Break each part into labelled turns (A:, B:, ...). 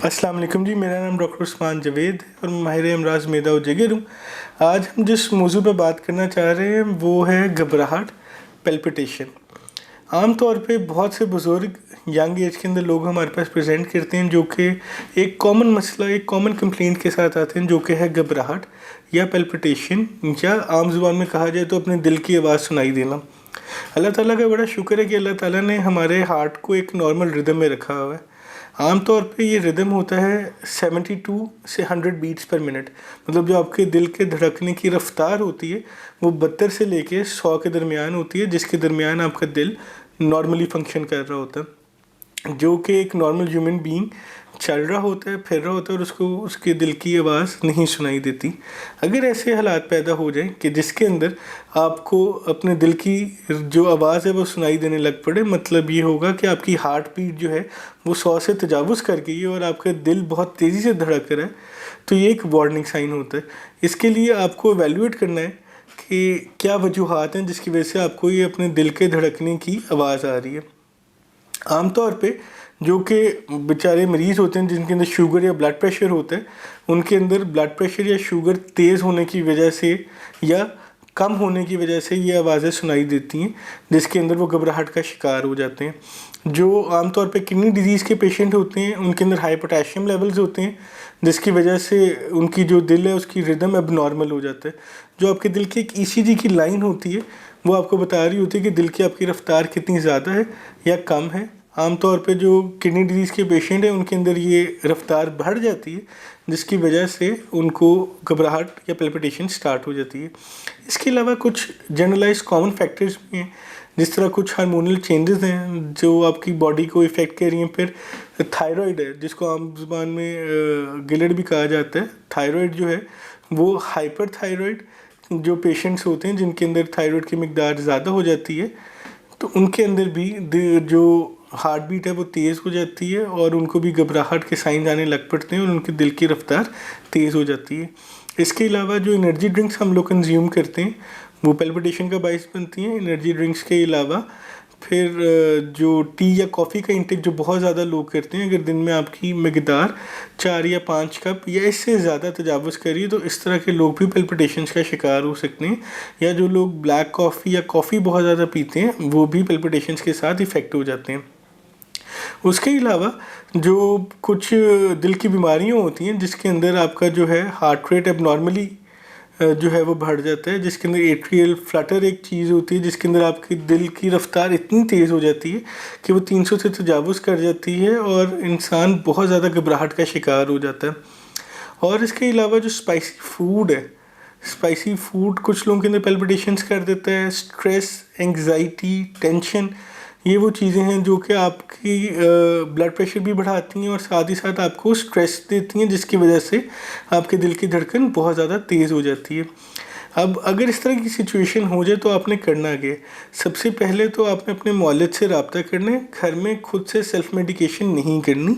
A: अस्सलाम वालेकुम जी, मेरा नाम डॉक्टर उस्मान जवेद है और माहिर अमराज मैदा व जिगर हूँ। आज हम जिस मौजू पर बात करना चाह रहे हैं वो है घबराहट, पैल्पिटेशन। आम तौर पे बहुत से बुज़ुर्ग यंग एज के अंदर लोग हमारे पास प्रेजेंट करते हैं जो कि एक कॉमन मसला, एक कॉमन कंप्लेंट के साथ आते हैं जो कि है घबराहट या पैल्पिटेशन, या आम ज़ुबान में कहा जाए तो अपने दिल की आवाज़ सुनाई देना। अल्लाह ताला का बड़ा शुक्र है कि अल्लाह ताला ने हमारे हार्ट को एक नॉर्मल रिदम में रखा हुआ है। आम तौर पे ये रिदम होता है 72 से 100 बीट्स पर मिनट, मतलब जो आपके दिल के धड़कने की रफ्तार होती है वो 72 से लेके 100 के दरमियान होती है, जिसके दरमियान आपका दिल नॉर्मली फंक्शन कर रहा होता है, जो कि एक नॉर्मल ह्यूमन बीइंग चल रहा होता है, फिर रहा होता है और उसको उसके दिल की आवाज़ नहीं सुनाई देती। अगर ऐसे हालात पैदा हो जाएं कि जिसके अंदर आपको अपने दिल की जो आवाज़ है वो सुनाई देने लग पड़े, मतलब ये होगा कि आपकी हार्ट बीट जो है वो 100 से तजावुज़ कर गई है और आपका दिल बहुत तेज़ी से धड़क रहा है, तो ये एक वार्निंग साइन होता है। इसके लिए आपको एवेलुएट करना है कि क्या वजूहात हैं जिसकी वजह से आपको ये अपने दिल के धड़कने की आवाज़ आ रही है। आम तौर पे जो कि बेचारे मरीज़ होते हैं जिनके अंदर शुगर या ब्लड प्रेशर होता है, उनके अंदर ब्लड प्रेशर या शुगर तेज़ होने की वजह से या कम होने की वजह से ये आवाज़ें सुनाई देती हैं, जिसके अंदर वो घबराहट का शिकार हो जाते हैं। जो आम तौर पे किडनी डिजीज़ के पेशेंट होते हैं उनके अंदर हाई पोटेशियम लेवल्स होते हैं, जिसकी वजह से उनकी जो दिल है उसकी रिदम अब नॉर्मल हो जाता है। जो आपके दिल की एक ECG की लाइन होती है वो आपको बता रही होती है कि दिल की आपकी रफ्तार कितनी ज़्यादा है या कम है। आमतौर पे जो किडनी डिजीज़ के पेशेंट हैं उनके अंदर ये रफ्तार बढ़ जाती है, जिसकी वजह से उनको घबराहट या पैल्पिटेशन स्टार्ट हो जाती है। इसके अलावा कुछ जनरलाइज कॉमन फैक्टर्स भी हैं, जिस तरह कुछ हार्मोनल चेंजेस हैं जो आपकी बॉडी को इफ़ेक्ट कर रही हैं। फिर थायराइड है, जिसको आम ज़ुबान में गिलट भी कहा जाता है। थायराइड जो है वो हाइपर थायराइड जो पेशेंट्स होते हैं जिनके अंदर थायराइड की मिकदार ज़्यादा हो जाती है, तो उनके अंदर भी जो हार्ट बीट है वो तेज़ हो जाती है और उनको भी घबराहट के साइन आने लग पड़ते हैं और उनके दिल की रफ्तार तेज़ हो जाती है। इसके अलावा जो एनर्जी ड्रिंक्स हम लोग कंज्यूम करते हैं वो पैल्पिटेशन का बाइस बनती हैं। एनर्जी ड्रिंक्स के अलावा फिर जो टी या कॉफ़ी का इंटेक जो बहुत ज़्यादा लोग करते हैं, अगर दिन में आपकी मिकदार 4 या 5 कप या इससे ज़्यादा तजावुज़ करिए तो इस तरह के लोग भी पैल्पिटेशंस का शिकार हो सकते हैं। या जो लोग ब्लैक कॉफ़ी या कॉफ़ी बहुत ज़्यादा पीते हैं वो भी पैल्पिटेशंस के साथ इफ़ेक्ट हो जाते हैं। उसके अलावा जो कुछ दिल की बीमारियां होती हैं जिसके अंदर आपका जो है हार्ट रेट एबनॉर्मली जो है वो बढ़ जाता है, जिसके अंदर एट्रियल फ्लटर एक चीज़ होती है जिसके अंदर आपकी दिल की रफ्तार इतनी तेज़ हो जाती है कि वो 300 से तजावुज़ कर जाती है और इंसान बहुत ज़्यादा घबराहट का शिकार हो जाता है। और इसके अलावा जो स्पाइसी फूड है, स्पाइसी फूड कुछ लोगों के अंदर पैल्पिटेशंस कर देता है। स्ट्रेस, एंग्जाइटी, टेंशन, ये वो चीज़ें हैं जो कि आपकी ब्लड प्रेशर भी बढ़ाती हैं और साथ ही साथ आपको स्ट्रेस देती हैं, जिसकी वजह से आपके दिल की धड़कन बहुत ज़्यादा तेज़ हो जाती है। अब अगर इस तरह की सिचुएशन हो जाए तो आपने करना क्या है? सबसे पहले तो आपने अपने मौलिद से रब्ता करना है। घर में खुद से सेल्फ मेडिकेशन नहीं करनी,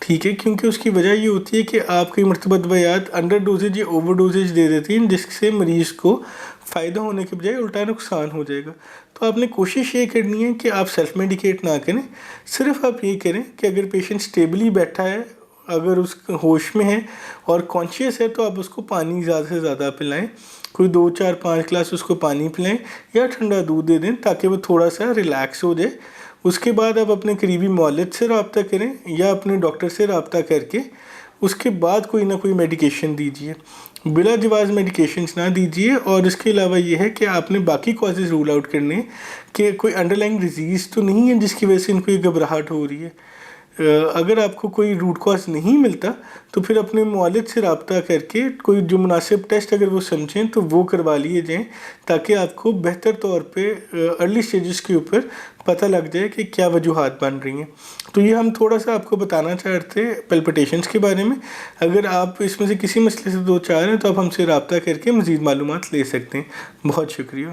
A: ठीक है, क्योंकि उसकी वजह ये होती है कि आपकी मरतबा दवाइयात अंडर डोजेज या ओवर डोजेज दे देती हैं, जिससे मरीज़ को फ़ायदा होने के बजाय उल्टा नुकसान हो जाएगा। तो आपने कोशिश ये करनी है कि आप सेल्फ मेडिकेट ना करें। सिर्फ आप ये करें कि अगर पेशेंट स्टेबली बैठा है, अगर उस होश में है और कॉन्शियस है, तो आप उसको पानी ज़्यादा से ज़्यादा पिलाएं। कोई 2, 4, 5 ग्लास उसको पानी पिलाएं या ठंडा दूध दे दें ताकि वो थोड़ा सा रिलैक्स हो जाए। उसके बाद आप अपने करीबी मौलिद से रब्ता करें या अपने डॉक्टर से रब्ता करके उसके बाद कोई ना कोई मेडिकेशन दीजिए। बिला जवाज़ मेडिकेशंस ना दीजिए। और इसके अलावा ये है कि आपने बाकी कॉजेज़ रूल आउट करने कि कोई अंडरलाइंग डिजीज़ तो नहीं है जिसकी वजह से इनको ये घबराहट हो रही है। अगर आपको कोई रूट कॉज नहीं मिलता तो फिर अपने मौलिद से रब्ता करके कोई जो मुनासिब टेस्ट अगर वो समझें तो वो करवा लिए जाएँ, ताकि आपको बेहतर तौर पे अर्ली स्टेजेस के ऊपर पता लग जाए कि क्या वजूहात बन रही हैं। तो ये हम थोड़ा सा आपको बताना चाहते थे पैल्पिटेशंस के बारे में। अगर आप इसमें से किसी मसले से दो चाह रहे हैं तो आप हमसे रब्ता करके मज़ीद मालूमात ले सकते हैं। बहुत शुक्रिया।